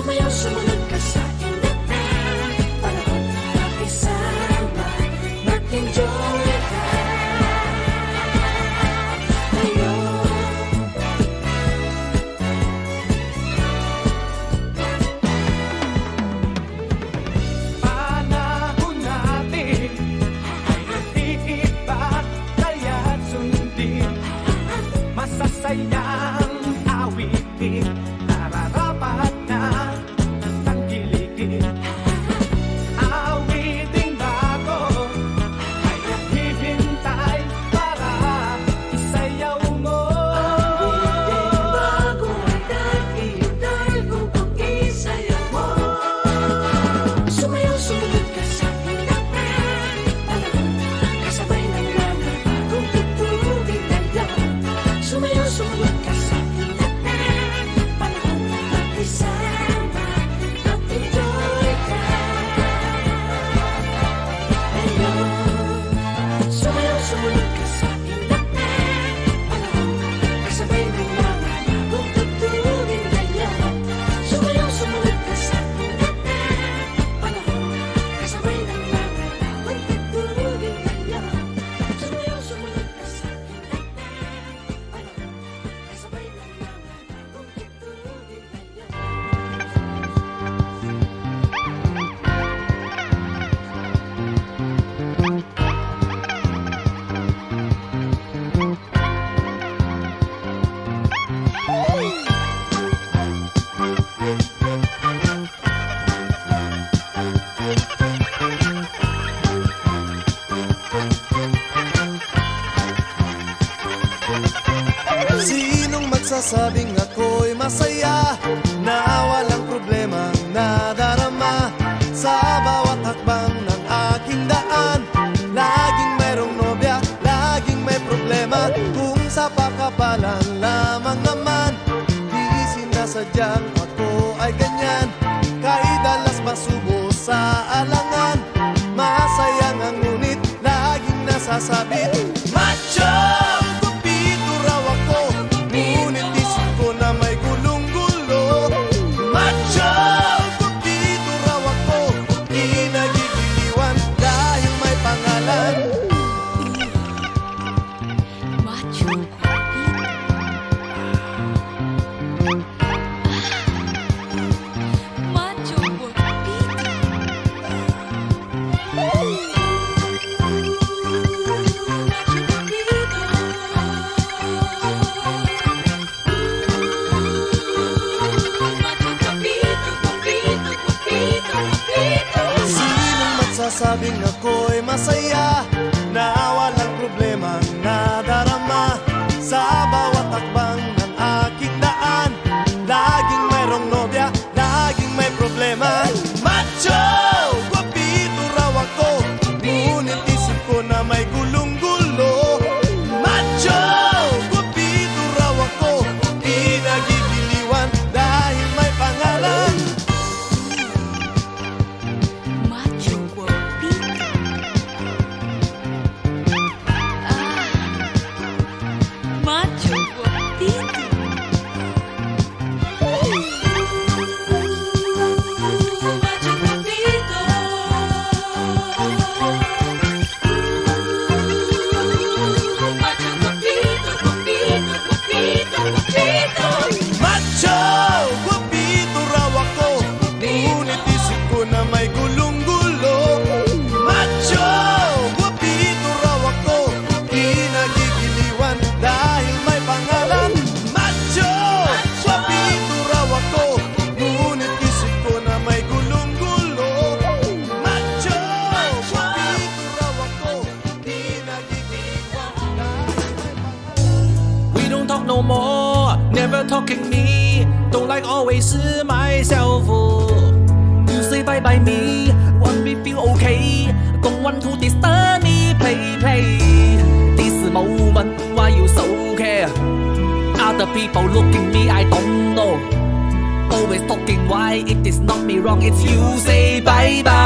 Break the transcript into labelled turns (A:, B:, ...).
A: Sumayaw, sumunod ka sa ingatan. Panahon makisama, mag-enjoy ka ngayon.
B: Panahon natin ay iibat, kaya't sundin masasayang awitin, nararapat na tangkilikin. Awiting bago ay naghihintay para isayaw mo.
A: Awiting bago ay naghihintay kung pag-isayaw mo. Sumayaw, sumunod ka sa ingatan. Panahon kasabay ng mga bagong tugtugin tayo. Sumayaw, sumunod ka sa ingatan. Panahon magkasama, mag-enjoy ka ngayon. Sumayaw, sumunod ka sa ingatan. Panahon kasabay ng mga bagong tugtugin tayo. Sumayaw, sumunod ka sa ingatan. Panahon kasabay ng mga bagong tugtugin tayo. Sumayaw, sumunod ka sa ingatan. Panahon kasabay ng mga bagong tugtugin tayo.
C: Sinong magsasabing ako'y masaya na walang problema nadarama sa bawat hakbang ng aking daan? Laging mayroong nobya, laging may problema. Kung sa pakapalan lamang naman, di sinasadyang ako ay ganyan. Kay dalas masubo sa alangan, masaya nga ngunit laging nasasabit. Macho! Kupito raw ako, ngunit isip ko na may gulong-gulo. Macho! Kupito raw ako, di nagigiliwan dahil may pangalan.
D: Macho Macho
C: Sinong magsasabing ako'y masaya na walang problema nadarama sa bawat hakbang ng aking daan? Laging mayroong nobya, laging may problema. Macho! Guwapito raw ako, ngunit isip ko na may gulong-gulo. Macho! Guwapito raw ako, di nagigiliwan dahil may pangalan.
D: Macho guapito. Macho guapito. Macho guapito. Macho guapito, guapito, guapito, guapito.
C: Macho! Guwapito raw ako, ngunit isip ko na may gulong-gulo. Macho! Guwapito raw ako, di nagigiliwan dahil may pangalan. Macho! Guwapito raw ako, ngunit isip ko na may gulong-gulo. Macho! Guwapito raw ako, di nagigiliwan dahil may pangalan.
B: We don't talk no more, never talking me. Don't like always myself. You say bye bye me, want me feel okay. Don't want to disturb me, play. This moment, why you so care? Other people looking me, I don't know. Always talking why it is not me wrong, it's you say bye bye.